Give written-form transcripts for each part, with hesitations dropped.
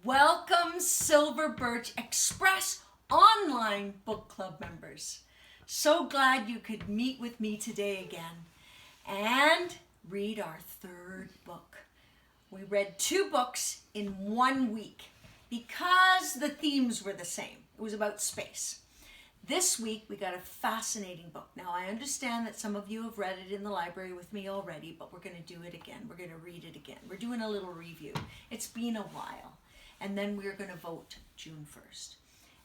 Welcome, Silver Birch Express online book club members. So glad you could meet with me today again and read our third book. We read 2 books in 1 week because the themes were the same. It was about space. This week we got a fascinating book. Now I understand that some of you have read it in the library with me already, but we're going to do it again. We're going to read it again. We're doing a little review. It's been a while. And then we're going to vote June 1st.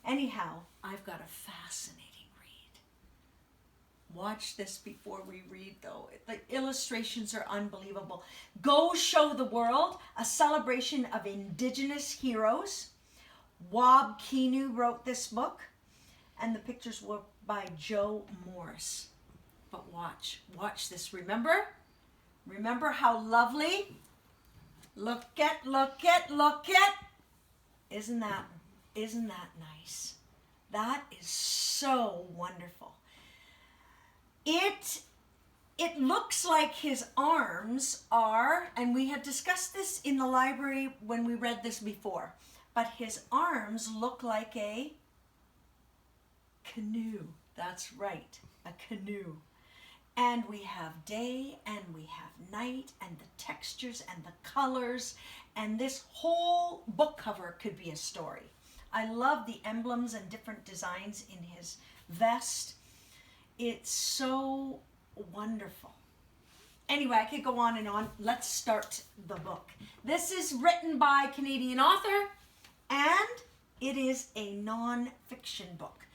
Anyhow, I've got a fascinating read. Watch this before we read, though. The illustrations are unbelievable. Go Show the World, a celebration of Indigenous heroes. Wab Kinu wrote this book, and the pictures were by Joe Morris. But watch this. Remember how lovely? Look at. Isn't that nice? That is so wonderful. It looks like his arms are, and we had discussed this in the library when we read this before, but his arms look like a canoe. That's right, a canoe. And we have day and we have night and the textures and the colors, and this whole book cover could be a story. I love the emblems and different designs in his vest. It's so wonderful. Anyway, I could go on and on. Let's start the book. This is written by a Canadian author, and it is a non-fiction book.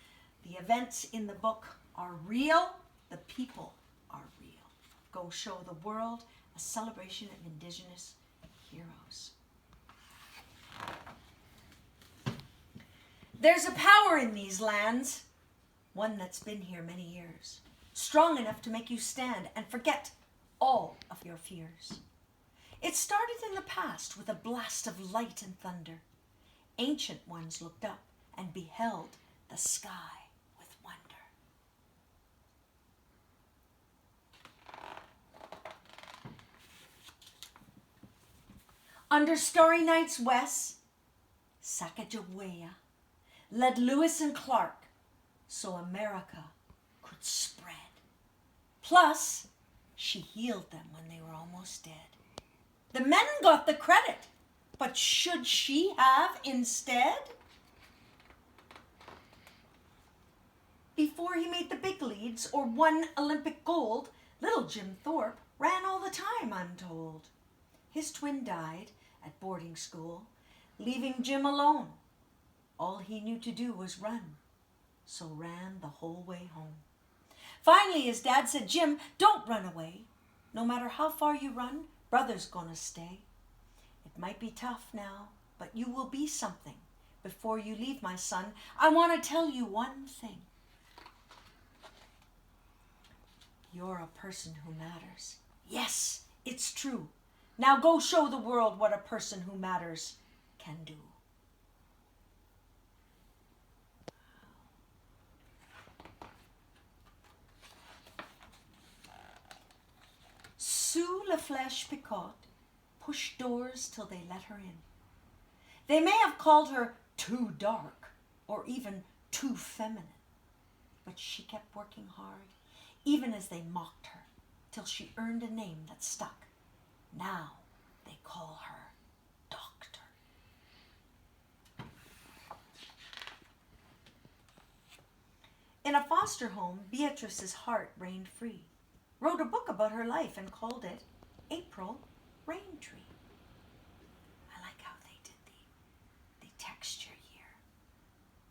The events in the book are real. The people are real. Go Show the World, a celebration of Indigenous heroes. There's a power in these lands, one that's been here many years, strong enough to make you stand and forget all of your fears. It started in the past with a blast of light and thunder. Ancient ones looked up and beheld the sky with wonder. Under starry nights west, Sacagawea led Lewis and Clark so America could spread. Plus, she healed them when they were almost dead. The men got the credit, but should she have instead? Before he made the big leads or won Olympic gold, little Jim Thorpe ran all the time, I'm told. His twin died at boarding school, leaving Jim alone. All he knew to do was run, so ran the whole way home. Finally, his dad said, "Jim, don't run away. No matter how far you run, brother's gonna stay. It might be tough now, but you will be something. Before you leave, my son, I want to tell you one thing. You're a person who matters." Yes, it's true. Now go show the world what a person who matters can do. Sous la Flèche Picotte pushed doors till they let her in. They may have called her too dark or even too feminine, but she kept working hard, even as they mocked her, till she earned a name that stuck. Now they call her Doctor. In a foster home, Beatrice's heart reigned free. Wrote a book about her life and called it April Rain Tree. I like how they did the texture here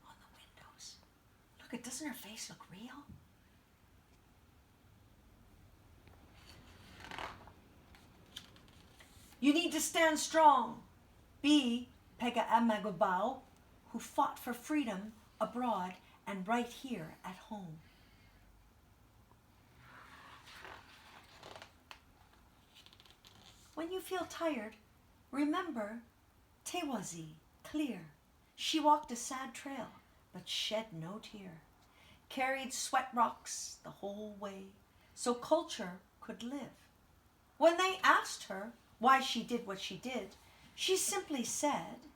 on the windows. Look, doesn't her face look real? You need to stand strong. Be Pega Amagobao, who fought for freedom abroad and right here at home. When you feel tired, remember Tewazi, clear. She walked a sad trail, but shed no tear. Carried sweat rocks the whole way, so culture could live. When they asked her why she did what she did, she simply said,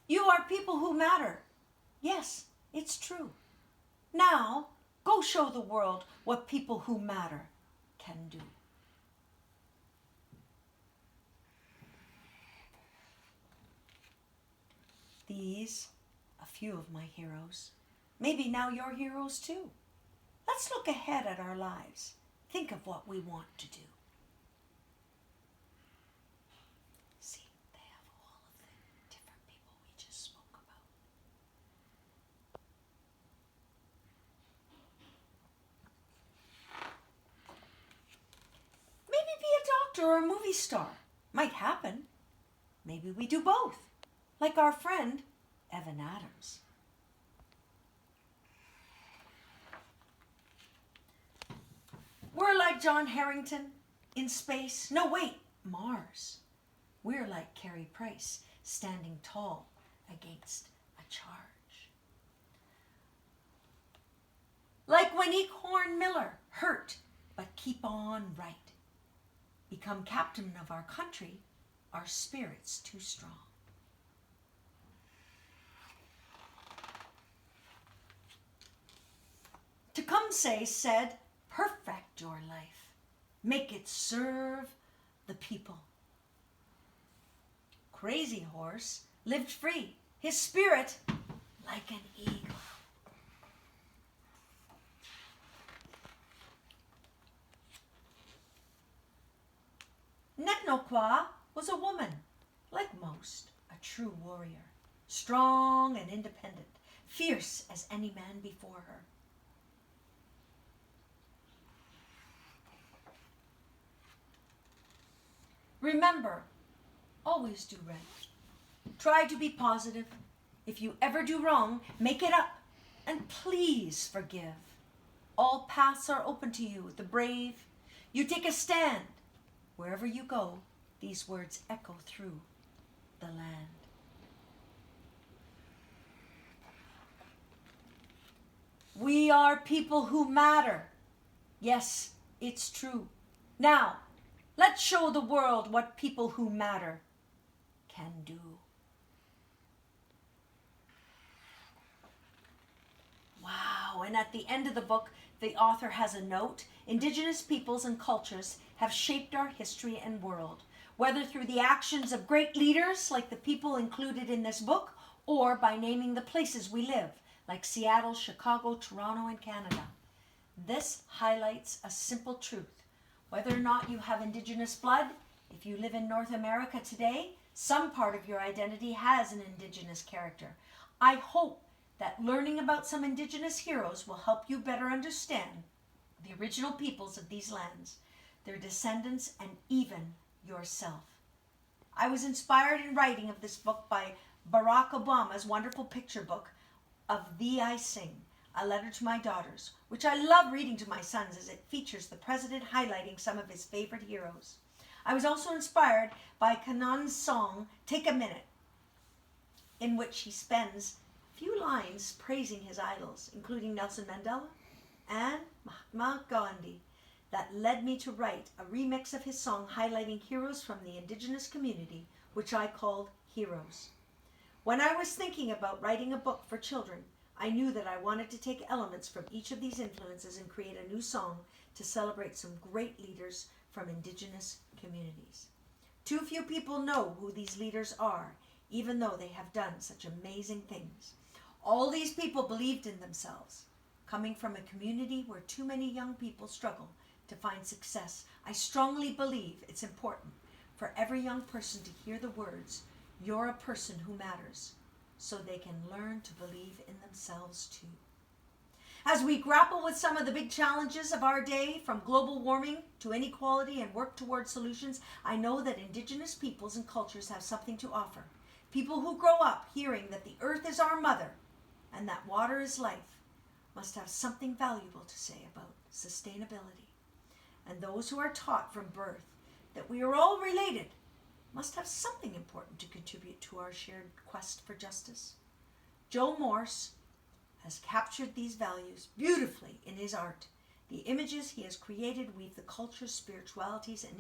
You are people who matter. Yes, it's true. Now, go show the world what people who matter can do. These, a few of my heroes. Maybe now you're heroes too. Let's look ahead at our lives. Think of what we want to do. See, they have all of the different people we just spoke about. Maybe be a doctor or a movie star. Might happen. Maybe we do both. Like our friend, Evan Adams. We're like John Harrington in space. No, wait, Mars. We're like Carey Price, standing tall against a charge. Like Winnie Horn Miller, hurt, but keep on right. Become captain of our country, our spirit's too strong. Tecumseh said, perfect your life. Make it serve the people. Crazy Horse lived free, his spirit like an eagle. Neknokwa was a woman, like most, a true warrior, strong and independent, fierce as any man before her. Remember, always do right. Try to be positive. If you ever do wrong, make it up. And please forgive. All paths are open to you, the brave. You take a stand. Wherever you go, these words echo through the land. We are people who matter. Yes, it's true. Now, let's show the world what people who matter can do. Wow, and at the end of the book, the author has a note. Indigenous peoples and cultures have shaped our history and world, whether through the actions of great leaders like the people included in this book, or by naming the places we live, like Seattle, Chicago, Toronto, and Canada. This highlights a simple truth. Whether or not you have Indigenous blood, if you live in North America today, some part of your identity has an Indigenous character. I hope that learning about some Indigenous heroes will help you better understand the original peoples of these lands, their descendants, and even yourself. I was inspired in writing of this book by Barack Obama's wonderful picture book of Thee I Sing, a letter to my daughters, which I love reading to my sons as it features the president highlighting some of his favorite heroes. I was also inspired by Kanan's song, Take a Minute, in which he spends a few lines praising his idols, including Nelson Mandela and Mahatma Gandhi, that led me to write a remix of his song highlighting heroes from the Indigenous community, which I called Heroes. When I was thinking about writing a book for children, I knew that I wanted to take elements from each of these influences and create a new song to celebrate some great leaders from Indigenous communities. Too few people know who these leaders are, even though they have done such amazing things. All these people believed in themselves. Coming from a community where too many young people struggle to find success, I strongly believe it's important for every young person to hear the words, "You're a person who matters," so they can learn to believe in themselves too. As we grapple with some of the big challenges of our day, from global warming to inequality, and work towards solutions, I know that Indigenous peoples and cultures have something to offer. People who grow up hearing that the earth is our mother and that water is life must have something valuable to say about sustainability. And those who are taught from birth that we are all related must have something important to contribute to our shared quest for justice. Joe Morse has captured these values beautifully in his art. The images he has created weave the cultures, spiritualities, and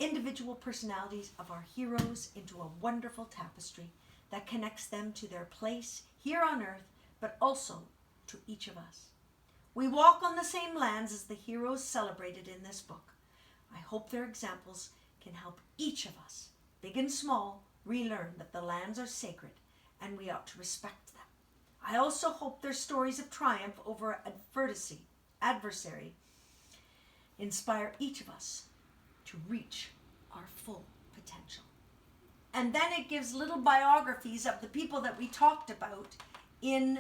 individual personalities of our heroes into a wonderful tapestry that connects them to their place here on earth, but also to each of us. We walk on the same lands as the heroes celebrated in this book. I hope their examples can help each of us, big and small, relearn that the lands are sacred and we ought to respect them. I also hope their stories of triumph over adversary inspire each of us to reach our full potential. And then it gives little biographies of the people that we talked about in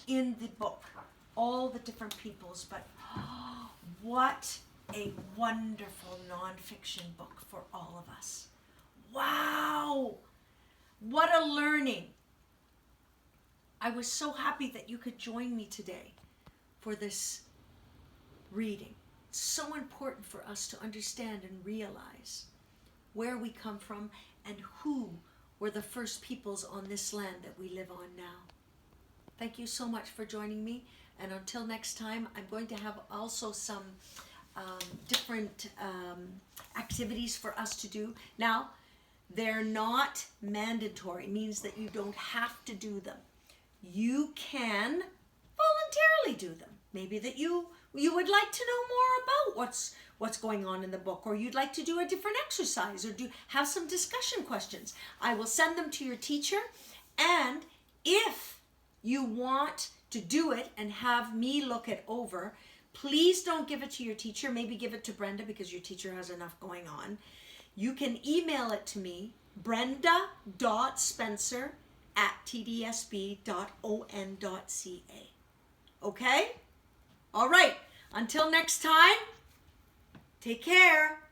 the book, all the different peoples. But what a wonderful nonfiction book for all of us. Wow, what a learning. I was so happy that you could join me today for this reading. It's so important for us to understand and realize where we come from and who were the first peoples on this land that we live on now. Thank you so much for joining me. And until next time, I'm going to have also some different activities for us to do. Now, they're not mandatory. It means that you don't have to do them. You can voluntarily do them. Maybe that you would like to know more about what's going on in the book, or you'd like to do a different exercise, or have some discussion questions. I will send them to your teacher, and if you want to do it and have me look it over, please don't give it to your teacher. Maybe give it to Brenda, because your teacher has enough going on. You can email it to me, brenda.spencer@tdsb.on.ca. Okay? All right. Until next time, take care.